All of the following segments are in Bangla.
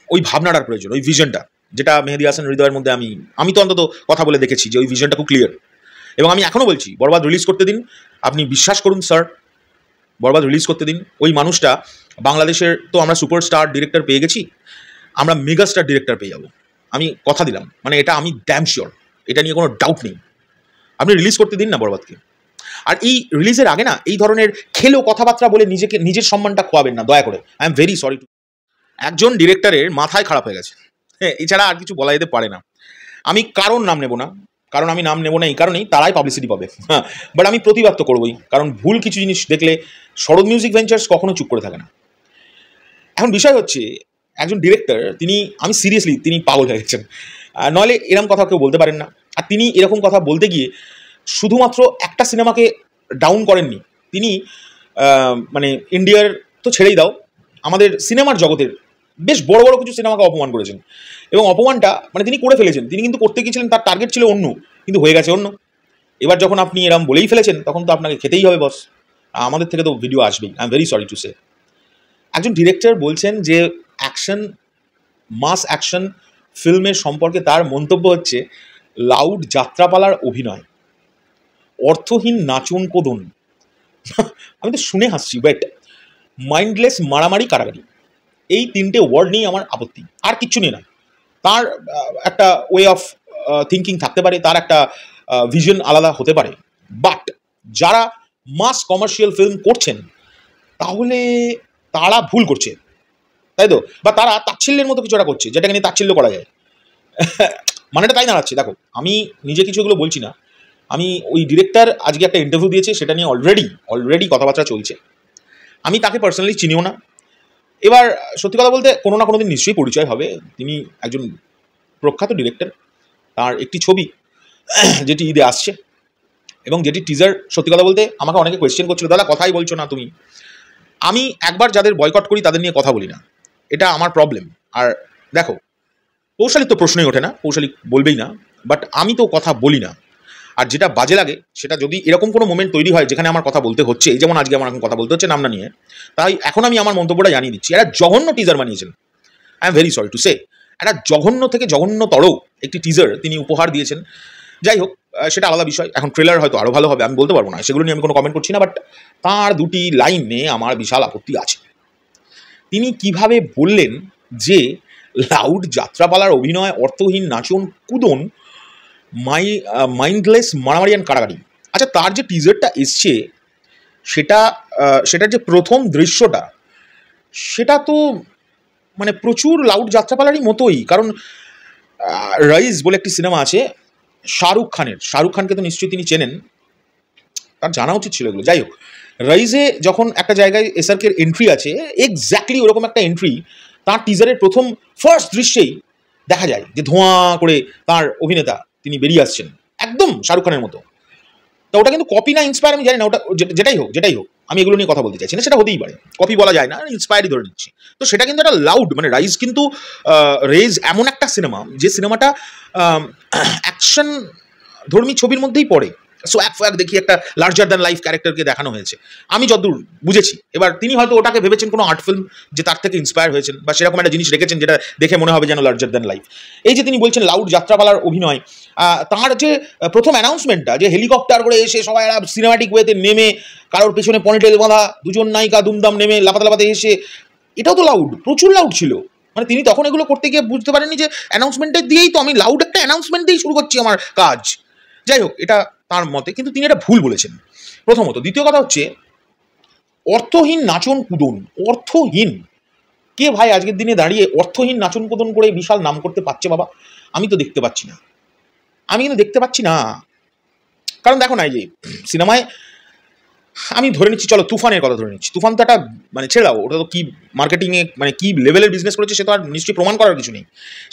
ওই ভাবনাটার প্রয়োজন, ওই ভিশনটা, যেটা মেহেদী হাসান হৃদয়ের মধ্যে আমি তো অন্তত কথা বলে দেখেছি যে ওই ভিশনটা খুব ক্লিয়ার। এবং আমি এখনও বলছি, বরবাদ রিলিজ করতে দিন, আপনি বিশ্বাস করুন স্যার, বরবাদ রিলিজ করতে দিন। ওই মানুষটা, বাংলাদেশের তো আমরা সুপারস্টার ডিরেক্টর পেয়ে গেছি, আমরা মেগাস্টার ডিরেক্টর পেয়ে যাবো, আমি কথা দিলাম, মানে এটা আমি ড্যাম শিওর, এটা নিয়ে কোনো ডাউট নেই। আপনি রিলিজ করতে দিন না বরবাদকে। আর এই রিলিজের আগে না এই ধরনের খেলো কথাবার্তা বলে নিজের সম্মানটা খোয়াবেন না দয়া করে। I am very sorry too. একজন ডিরেক্টরের মাথায় খারাপ হয়ে গেছে, হ্যাঁ, এছাড়া আর কিছু বলা যেতে পারে না। আমি কারণ নাম নেব না, কারণ আমি নাম নেব না এই কারণেই তারাই পাবলিসিটি পাবে, হ্যাঁ, বাট আমি প্রতিবাদ তো করবোই, কারণ ভুল কিছু জিনিস দেখলে শরৎ মিউজিক ভেঞ্চার্স কখনো চুপ করে থাকে না। এখন বিষয় হচ্ছে, একজন ডিরেক্টর আমি সিরিয়াসলি তিনি পাগল হয়ে গেছেন, নইলে এরকম কথা কেউ বলতে পারেন না। আর তিনি এরকম কথা বলতে গিয়ে শুধুমাত্র একটা সিনেমাকে ডাউন করেননি, তিনি মানে ইন্ডিয়ার তো ছেড়েই দাও, আমাদের সিনেমার জগতের বেশ বড় বড় কিছু সিনেমাকে অপমান করেছেন। এবং অপমানটা মানে তিনি করে ফেলেছেন, তিনি কিন্তু করতে গিয়েছিলেন, তার টার্গেট ছিল অন্য, কিন্তু হয়ে গেছে অন্য। এবার যখন আপনি এরম বলেই ফেলেছেন, তখন তো আপনাকে খেতেই হবে বস, আমাদের থেকে তো ভিডিও আসবেই। I am very sorry to say. একজন ডিরেক্টর বলছেন যে অ্যাকশন, মাস অ্যাকশন ফিল্মের সম্পর্কে তার মন্তব্য হচ্ছে লাউড যাত্রাপালার অভিনয়, অর্থহীন নাচন কোদন। আমি তো শুনে হাসছি, বাট মাইন্ডলেস মারামারি কারাগারি, এই তিনটে ওয়ার্ড নিয়েই আমার আপত্তি, আর কিচ্ছু নিয়ে না। তার একটা ওয়ে অফ থিঙ্কিং থাকতে পারে, তার একটা ভিশন আলাদা হতে পারে, বাট যারা মাস কমার্শিয়াল ফিল্ম করছেন তাহলে তারা ভুল করছে, তাই তো? বা তারা তাচ্ছিল্যের মতো কিছুটা করছে, যেটাকে নিয়ে তাচ্ছিল্য করা যায়। মানেটা তাই দাঁড়াচ্ছে। দেখো, আমি নিজে কিছু এগুলো বলছি না, আমি ওই ডিরেক্টর আজকে একটা ইন্টারভিউ দিয়েছে, সেটা নিয়ে অলরেডি কথাবার্তা চলছে। আমি তাকে পার্সোনালি চিনিও না। এবার সত্যি কথা বলতে কোনো না কোনো দিন নিশ্চয়ই পরিচয় হবে। তিনি একজন প্রখ্যাত ডিরেক্টর। তার একটি ছবি যেটি ঈদে আসছে এবং যেটি টিজার, সত্যি কথা বলতে আমাকে অনেকে কোয়েশ্চেন করছিল, দাদা কথাই বলছো না তুমি। আমি একবার যাদের বয়কট করি তাদের নিয়ে কথা বলি না, এটা আমার প্রবলেম। আর দেখো, কৌশালির তো প্রশ্নই ওঠে না, কৌশালী বলবেই না, বাট আমি তো কথা বলি না। আর যেটা বাজে লাগে, সেটা যদি এরকম কোনো মোমেন্ট তৈরি হয় যেখানে আমার কথা বলতে হচ্ছে, এই যেমন আজকে আমার এখন কথা বলতে হচ্ছে নাম না নিয়ে, তাই এখন আমি আমার মন্তব্যটা জানিয়ে দিচ্ছি। এরা জঘন্য টিজার বানিয়েছেন, I am very sorry to say. একটা জঘন্য থেকে জঘন্যতর একটি টিজার তিনি উপহার দিয়েছেন। যাই হোক, সেটা আলাদা বিষয়। এখন ট্রেলার হয়তো আরও ভালো হবে, আমি বলতে পারবো না, সেগুলো নিয়ে আমি কোনো কমেন্ট করছি না, বাট তার দুটি লাইনে আমার বিশাল আপত্তি আছে। তিনি কিভাবে বললেন যে লাউড যাত্রাপালার অভিনয়, অর্থহীন নাচন কুদন, মাইন্ডলেস মারামারি অ্যান্ড কারাগারি। আচ্ছা, তার যে টিজারটা এসছে সেটার যে প্রথম দৃশ্যটা, সেটা তো মানে প্রচুর লাউড যাত্রাপালারই মতোই। কারণ রাইজ বলে একটি সিনেমা আছে শাহরুখ খানকে তো নিশ্চয়ই তিনি চেনেন, তার জানা উচিত ছিল এগুলো। যাই হোক, রাইজে যখন একটা জায়গায় এসআরকের এন্ট্রি আছে, এক্স্যাক্টলি ওরকম একটা এন্ট্রি তার টিজারের প্রথম ফার্স্ট দৃশ্যেই দেখা যায়, যে ধোঁয়া করে তার অভিনেতা তিনি বেরিয়ে আসছেন একদম শাহরুখ খানের মতো। তো ওটা কিন্তু কপি না ইন্সপায়ার আমি জানি না, ওটা যেটাই হোক আমি এগুলো নিয়ে কথা বলতে চাইছি না, সেটা হতেই পারে, কপি বলা যায় না, ইন্সপায়ারই ধরে নিচ্ছি। তো সেটা কিন্তু একটা লাউড, মানে রাইজ কিন্তু রেজ এমন একটা সিনেমা, যে সিনেমাটা অ্যাকশন ধর্মী ছবির মধ্যেই পড়ে। সো এক দেখি একটা লার্জার দ্যান লাইফ ক্যারেক্টারকে দেখানো হয়েছে, আমি যতদূর বুঝেছি। এবার তিনি হয়তো ওটাকে ভেবেছেন কোনো আর্ট ফিল্ম, যে তার থেকে ইন্সপায়ার হয়েছেন, বা সেরকম একটা জিনিস রেখেছেন যেটা দেখে মনে হবে যেন লার্জার দ্যান লাইফ। এই যে তিনি বলছেন লাউড যাত্রাপালার অভিনয়, তার যে প্রথম অ্যানাউন্সমেন্টটা, যে হেলিকপ্টার করে এসে সবাই সিনেমাটিক ওয়েতে নেমে, কারোর পেছনে পনিটেল বাঁধা দুজন নায়িকা দুমদাম নেমে লাপাতে এসে, এটাও তো লাউড, প্রচুর লাউড ছিল। মানে তিনি তখন এগুলো করতে গিয়ে বুঝতে পারেননি যে অ্যানাউন্সমেন্টের দিয়েই তো আমি লাউড একটা অ্যানাউন্সমেন্ট দিয়েই শুরু করছি আমার কাজ। যাই হোক, এটা তার মতে, কিন্তু তিনি এটা ভুল বলেছেন প্রথমত। দ্বিতীয় কথা হচ্ছে অর্থহীন নাচন কুদন। অর্থহীন কে ভাই আজকের দিনে দাঁড়িয়ে অর্থহীন নাচন কুদন করে বিশাল নাম করতে পারছে বাবা? আমি তো দেখতে পাচ্ছি না, আমি কিন্তু দেখতে পাচ্ছি না। কারণ দেখো না, এই যে সিনেমায় আমি ধরে নিচ্ছি, চলো তুফানের কথা ধরে নিচ্ছি, তুফান তো একটা মানে ছেড়ে দাও, ওটা তো কি মার্কেটিংয়ে মানে কি লেভেলের বিজনেস করেছে সে তো আর নিশ্চয়ই প্রমাণ করার কিছু নেই।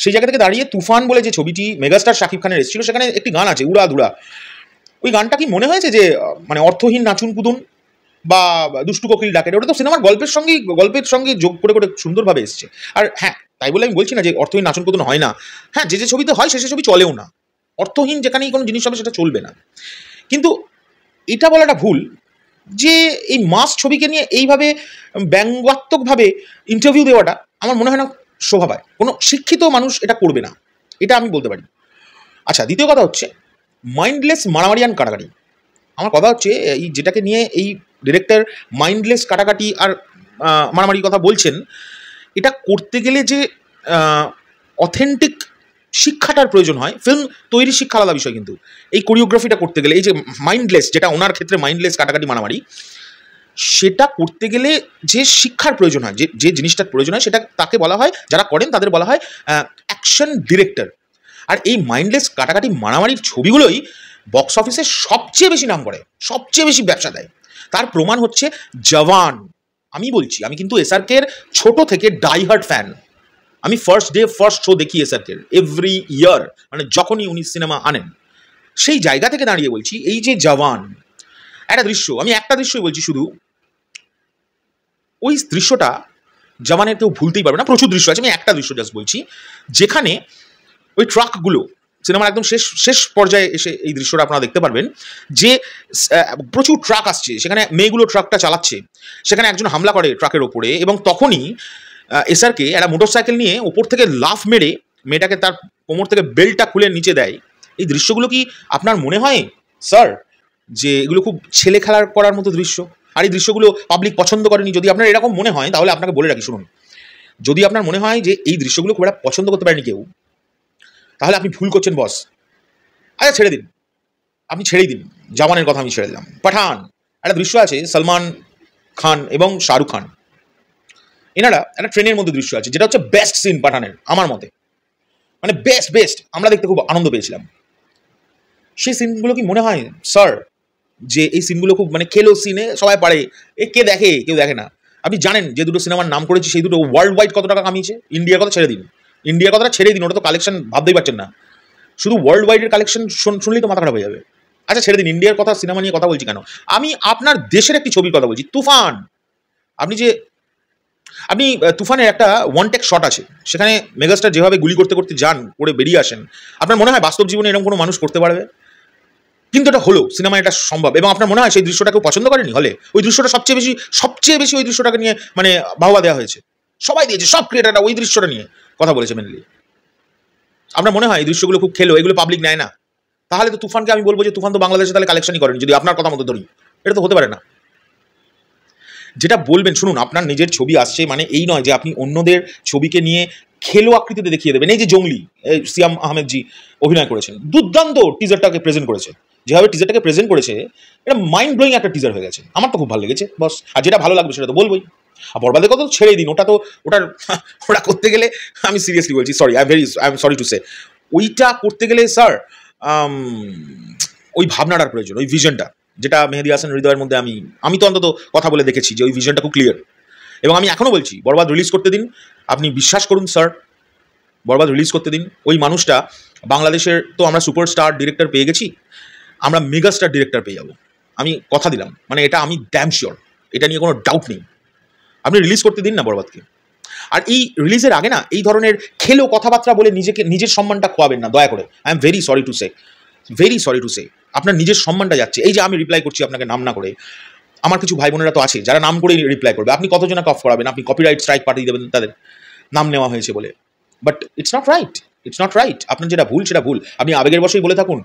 সেই জায়গা থেকে দাঁড়িয়ে তুফান বলে যে ছবিটি মেগাস্টার শাকিব খানের এসেছিল, সেখানে একটি গান আছে উড়া ধুরা। ওই গানটা কি মনে হয়েছে যে মানে অর্থহীন নাচুন কুদুন বা দুষ্টু কোকিল ডাকে? ওটা তো সিনেমার গল্পের সঙ্গে যোগ করে সুন্দরভাবে এসছে। আর হ্যাঁ, তাই বলে আমি বলছি না যে অর্থহীন নাচুন কুদুন হয় না। হ্যাঁ, যে ছবিতে হয় সে ছবি চলেও না। অর্থহীন যেখানেই কোনো জিনিস হবে সেটা চলবে না। কিন্তু এটা বলাটা ভুল যে এই মাস ছবিকে নিয়ে এইভাবে ব্যঙ্গাত্মকভাবে ইন্টারভিউ দেওয়াটা আমার মনে হয় না শোভা পায়। কোনো শিক্ষিত মানুষ এটা করবে না, এটা আমি বলতে পারি। আচ্ছা, দ্বিতীয় কথা হচ্ছে মাইন্ডলেস মারামারি অ্যান্ড কাটাকাটি। আমার কথা হচ্ছে এই যেটাকে নিয়ে এই ডিরেক্টর মাইন্ডলেস কাটাকাটি আর মারামারির কথা বলছেন, এটা করতে গেলে যে অথেন্টিক শিক্ষাটার প্রয়োজন হয়, ফিল্ম তৈরির শিক্ষা আলাদা বিষয়, কিন্তু এই কোরিওগ্রাফিটা করতে গেলে এই যে মাইন্ডলেস, যেটা ওনার ক্ষেত্রে মাইন্ডলেস কাটাকাটি মারামারি, সেটা করতে গেলে যে শিক্ষার প্রয়োজন হয়, যে জিনিসটার প্রয়োজন হয়, সেটা তাকে বলা হয়, যারা করেন তাদের বলা হয় অ্যাকশন ডিরেক্টর। আর এই মাইন্ডলেস কাটাকাটি মারামারির ছবিগুলোই বক্স অফিসে সবচেয়ে বেশি নাম করে, সবচেয়ে বেশি ব্যবসা দেয়। তার প্রমাণ হচ্ছে জওয়ান। আমি বলছি, আমি কিন্তু এসআরকের ছোট থেকে ডাইহার্ট ফ্যান। আমি ফার্স্ট ডে ফার্স্ট শো দেখি এসআরকের এভরি ইয়ার, মানে যখনই উনি সিনেমা আনেন। সেই জায়গা থেকে দাঁড়িয়ে বলছি, এই যে জওয়ান একটা দৃশ্য, আমি একটা দৃশ্যই বলছি শুধু, ওই দৃশ্যটা জওয়ানের কেউ ভুলতেই পারবে না। প্রচুর দৃশ্য আছে, আমি একটা দৃশ্য জাস্ট বলছি, যেখানে ওই ট্রাকগুলো সিনেমার একদম শেষ পর্যায়ে এসে এই দৃশ্যটা আপনারা দেখতে পারবেন, যে প্রচুর ট্রাক আসছে, সেখানে মেয়েগুলো ট্রাকটা চালাচ্ছে, সেখানে একজন হামলা করে ট্রাকের ওপরে, এবং তখনই এসআরকে একটা মোটরসাইকেল নিয়ে ওপর থেকে লাফ মেরে মেয়েটাকে তার কোমর থেকে বেল্টটা খুলে নিচে দেয়। এই দৃশ্যগুলো কি আপনার মনে হয় স্যার যে এগুলো খুব ছেলে খেলার করার মতো দৃশ্য? আর এই দৃশ্যগুলো পাবলিক পছন্দ করেনি? যদি আপনার এরকম মনে হয়, তাহলে আপনাকে বলে রাখি, শুনুন, যদি আপনার মনে হয় যে এই দৃশ্যগুলো খুব একটা পছন্দ করতে পারেনি কেউ, তাহলে আপনি ভুল করছেন বস। আচ্ছা, ছেড়ে দিন, আপনি ছেড়েই দিন, জওয়ানের কথা আমি ছেড়ে দিলাম। পাঠান একটা দৃশ্য আছে, সলমান খান এবং শাহরুখ খান, এনারা একটা ট্রেনের মধ্যে দৃশ্য আছে, যেটা হচ্ছে বেস্ট সিন পাঠানের আমার মতে, মানে বেস্ট আমরা দেখতে খুব আনন্দ পেয়েছিলাম। সেই সিনগুলো কি মনে হয় স্যার যে এই সিনগুলো খুব মানে খেলো সিনে সবাই পারে, কে দেখে? কেউ দেখে না। আপনি জানেন যে দুটো সিনেমার নাম করেছি, সেই দুটো ওয়ার্ল্ড ওয়াইড কত টাকা কামিয়েছে? ইন্ডিয়ার কথা ছেড়ে দিন, ওটা তো কালেকশন ভাবতেই পারছেন না। শুধু ওয়ার্ল্ড ওয়াইডের কালেকশন শুনলেই তো মাথা খারাপ হয়ে যাবে। আচ্ছা, ছেড়ে দিন, ইন্ডিয়ার কথা, সিনেমা নিয়ে কথা বলছি কেন? আমি আপনার দেশের একটি ছবির কথা বলছি, তুফান। আপনি তুফানের একটা ওয়ান টেক শট আছে, সেখানে মেগাস্টার যেভাবে গুলি করতে করতে যান, করে বেরিয়ে আসেন, আপনার মনে হয় বাস্তব জীবনে এরকম কোনো মানুষ করতে পারবে? কিন্তু এটা হলো, সিনেমায় এটা সম্ভব। এবং আপনার মনে হয় সেই দৃশ্যটা কেউ পছন্দ করেনি হলে? ওই দৃশ্যটা সবচেয়ে বেশি ওই দৃশ্যটাকে নিয়ে মানে বাহবা দেওয়া হয়েছে, সবাই দিয়েছে, সব ক্রিয়েটাররা ওই দৃশ্যটা নিয়ে কথা বলেছে মেনলি। আপনার মনে হয় এই দৃশ্যগুলো খুব খেলো, এগুলো পাবলিক নেয় না? তাহলে তো তুফানকে আমি বলবো যে তুফান তো বাংলাদেশে তাহলে কালেকশনই করেন, যদি আপনার কথা মতো ধরি। এটা তো হতে পারে না। যেটা বলবেন, শুনুন, আপনার নিজের ছবি আসছে মানে এই নয় যে আপনি অন্যদের ছবিকে নিয়ে খেলো আকৃতিতে দেখিয়ে দেবেন। এই যে জঙ্গলি, সিয়াম আহমেদ জি অভিনয় করেছেন, দুর্দান্ত টিজারটাকে প্রেজেন্ট করেছে, যেভাবে টিজারটাকে প্রেজেন্ট করেছে, এটা মাইন্ড ব্লোয়িং একটা টিজার হয়ে গেছে। আমার তো খুব ভালো লেগেছে বস, আর যেটা ভালো লাগবে সেটা তো বলবোই। আর বরবাদের কথা তো ছেড়েই দিন, ওটা করতে গেলে, আমি সিরিয়াসলি বলছি, sorry, I am sorry to say, ওইটা করতে গেলে স্যার ওই ভাবনাটার প্রয়োজন, ওই ভিশনটা, যেটা মেহেদী হাসান হৃদয়ের মধ্যে আমি তো অন্তত কথা বলে দেখেছি যে ওই ভিশনটা খুব ক্লিয়ার। এবং আমি এখনও বলছি, বরবাদ রিলিজ করতে দিন, আপনি বিশ্বাস করুন স্যার, বরবাদ রিলিজ করতে দিন। ওই মানুষটা, বাংলাদেশের তো আমরা সুপারস্টার ডিরেক্টর পেয়ে গেছি, আমরা মেগাস্টার ডিরেক্টর পেয়ে যাবো, আমি কথা দিলাম, মানে এটা আমি ড্যাম শিওর, এটা নিয়ে কোনো ডাউট নেই। আপনি রিলিজ করতে দিন না বরবাদকে। আর এই রিলিজের আগে না এই ধরনের খেলো কথাবার্তা বলে নিজের সম্মানটা খোয়াবেন না, দয়া করে। I am very sorry to say, আপনার নিজের সম্মানটা যাচ্ছে। এই যে আমি রিপ্লাই করছি আপনাকে নাম না করে, আমার কিছু ভাই বোনেরা তো আছে যারা নাম করেই রিপ্লাই করবে, আপনি কতজনকে অফ করাবেন? আপনি কপিরাইট স্ট্রাইক পাঠিয়ে দেবেন তাদের নাম নেওয়া হয়েছে বলে। বাট ইটস নট রাইট, আপনার যেটা ভুল সেটা ভুল, আপনি আবেগের বশেই বলে থাকুন।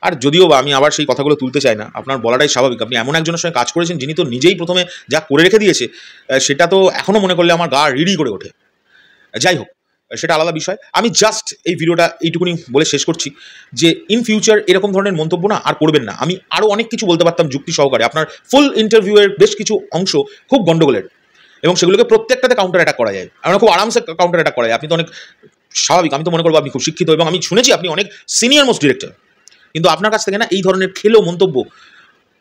আর যদিও বা আমি আবার সেই কথাগুলো তুলতে চাই না, আপনার বলাটাই স্বাভাবিক। আপনি এমন একজনের সঙ্গে কাজ করেছেন যিনি তো নিজেই প্রথমে যা করে রেখে দিয়েছে, সেটা তো এখনও মনে করলে আমার গা রিডি করে ওঠে। যাই হোক, সেটা আলাদা বিষয়। আমি জাস্ট এই ভিডিওটা এইটুকুনি বলে শেষ করছি যে ইন ফিউচার এরকম ধরনের মন্তব্য না আর করবেন না। আমি আরও অনেক কিছু বলতে পারতাম যুক্তি সহকারে, আপনার ফুল ইন্টারভিউয়ের বেশ কিছু অংশ খুব গন্ডগোলের, এবং সেগুলোকে প্রত্যেকটাতে কাউন্টার অ্যাটাক করা যায়, আমরা খুব আরামসে কাউন্টার অ্যাটাক করা যায়। আপনি তো অনেক স্বাভাবিক, আমি তো মনে করবো আপনি খুব শিক্ষিত, এবং আমি শুনেছি আপনি অনেক সিনিয়র মোস্ট ডিরেক্টর, কিন্তু আপনার কাছ থেকে না এই ধরনের খেলো মন্তব্য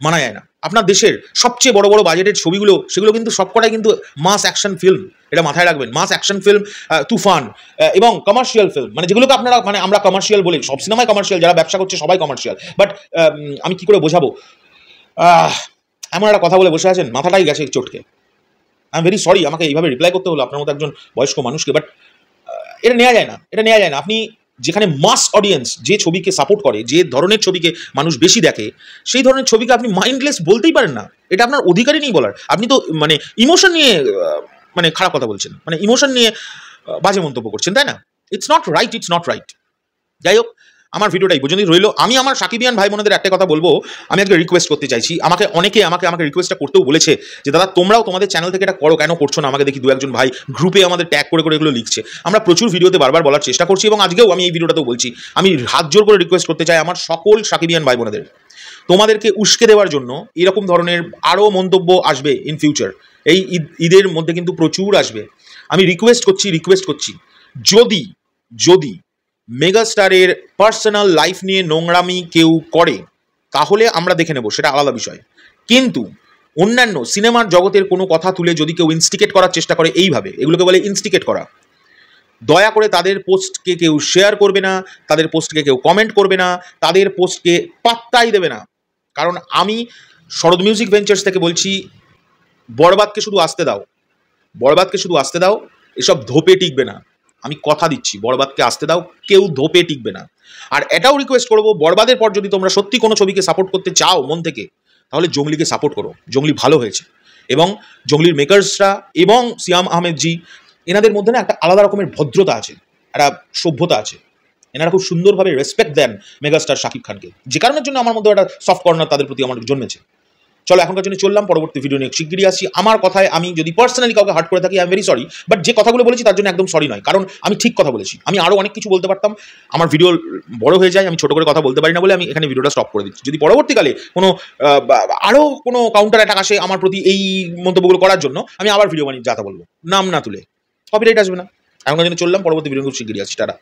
মানা যায় না। আপনার দেশের সবচেয়ে বড় বড় বাজেটের ছবিগুলো, সেগুলো কিন্তু সবকটাই কিন্তু মাস অ্যাকশন ফিল্ম, এটা মাথায় রাখবেন। মাস অ্যাকশন ফিল্ম, তুফান, এবং কমার্শিয়াল ফিল্ম, মানে যেগুলোকে আপনারা মানে আমরা কমার্শিয়াল বলি, সব সিনেমাই কমার্শিয়াল, যারা ব্যবসা করছে সবাই কমার্শিয়াল। বাট আমি কি করে বোঝাবো, এমন একটা কথা বলে বসে আছেন, মাথাটাই গেছে চটকে। আই এম ভেরি সরি, আমাকে এইভাবে রিপ্লাই করতে হলো আপনার মতো একজন বয়স্ক মানুষকে। বাট এটা নেওয়া যায় না, আপনি যেখানে মাস অডিয়েন্স যে ছবিকে সাপোর্ট করে, যে ধরনের ছবিকে মানুষ বেশি দেখে, সেই ধরনের ছবিকে আপনি মাইন্ডলেস বলতেই পারেন না, এটা আপনার অধিকারই নেই বলার। আপনি তো মানে ইমোশন নিয়ে মানে খারাপ কথা বলছেন, মানে ইমোশন নিয়ে বাজে মন্তব্য করছেন, তাই না? It's not right. যাই হোক, আমার ভিডিওটা এই পর্যন্তই রইল। আমি আমার সাকিবিয়ান ভাই বোনদের একটা কথা বলবো, আমি একটা রিকোয়েস্ট করতে চাইছি। অনেকে আমাকে রিকোয়েস্টটা করতেও বলেছে যে দাদা তোমরাও তোমাদের চ্যানেল থেকে এটা করো, কেন করছো না? আমাকে দেখি দু একজন ভাই গ্রুপে আমাদের ট্যাগ করে এগুলো লিখছে। আমরা প্রচুর ভিডিওতে বারবার বলার চেষ্টা করছি এবং আজকেও আমি এই ভিডিওটাতেও বলছি, আমি হাত জোর করে রিকোয়েস্ট করতে চাই আমার সকল সাকিবিয়ান ভাই বোনদের, তোমাদেরকে উস্কে দেওয়ার জন্য এরকম ধরনের আরও মন্তব্য আসবে ইন ফিউচার। এই ঈদের মধ্যে কিন্তু প্রচুর আসবে। আমি রিকোয়েস্ট করছি যদি মেগাস্টারের পার্সোনাল লাইফ নিয়ে নোংরামি কেউ করে তাহলে আমরা দেখে নেব, সেটা আলাদা বিষয়। কিন্তু অন্যান্য সিনেমার জগতের কোনো কথা তুলে যদি কেউ ইনস্টিকেট করার চেষ্টা করে, এইভাবে, এগুলোকে বলে ইনস্টিকেট করা, দয়া করে তাদের পোস্টকে কেউ শেয়ার করবে না, তাদের পোস্টকে কেউ কমেন্ট করবে না, তাদের পোস্টকে পাত্তাই দেবে না। কারণ আমি শরৎ মিউজিক ভেঞ্চার্স থেকে বলছি, বরবাদকে শুধু আসতে দাও, এসব ধোপে টিকবে না। আমি কথা দিচ্ছি, বরবাদকে আসতে দাও, কেউ ধোপে টিকবে না। আর এটাও রিকোয়েস্ট করবো, বরবাদের পর যদি তোমরা সত্যি কোনো ছবিকে সাপোর্ট করতে চাও মন থেকে, তাহলে জঙ্গলিকে সাপোর্ট করো। জঙ্গলি ভালো হয়েছে, এবং জঙ্গলির মেকার্সরা এবং সিয়াম আহমেদ জি, এনাদের মধ্যে না একটা আলাদা রকমের ভদ্রতা আছে, একটা সভ্যতা আছে। এনারা খুব সুন্দরভাবে রেসপেক্ট দেন মেগাস্টার শাকিব খানকে, যে কারণের জন্য আমার মধ্যে একটা সফট কর্নার তাদের প্রতি আমার জন্মেছে। চলো, এখনকার জন্য চললাম, পরবর্তী ভিডিও নিয়ে শিগগিরই আসছি। আমার কথায় আমি যদি পার্সোনালি কাউকে হার্ট করে থাকি, I am very sorry, but যে কথাগুলো বলেছি তার জন্য একদম সরি নয়, কারণ আমি ঠিক কথা বলেছি। আমি আরও অনেক কিছু বলতে পারতাম, আমার ভিডিও বড় হয়ে যায়, আমি ছোট করে কথা বলতে পারি না বলে আমি এখানে ভিডিওটা স্টপ করে দিচ্ছি। যদি পরবর্তীকালে কোনো আরও কোনো কাউন্টার অ্যাটাক আসে আমার প্রতি এই মন্তব্যগুলো করার জন্য, আমি আবার ভিডিও বানিয়ে যাতা বলবো, নাম না তুলে, কপিরাইট আসবে না। এখনকার জন্য চললাম, পরবর্তী ভিডিও খুব শিগগিরই আসছি। টাটা।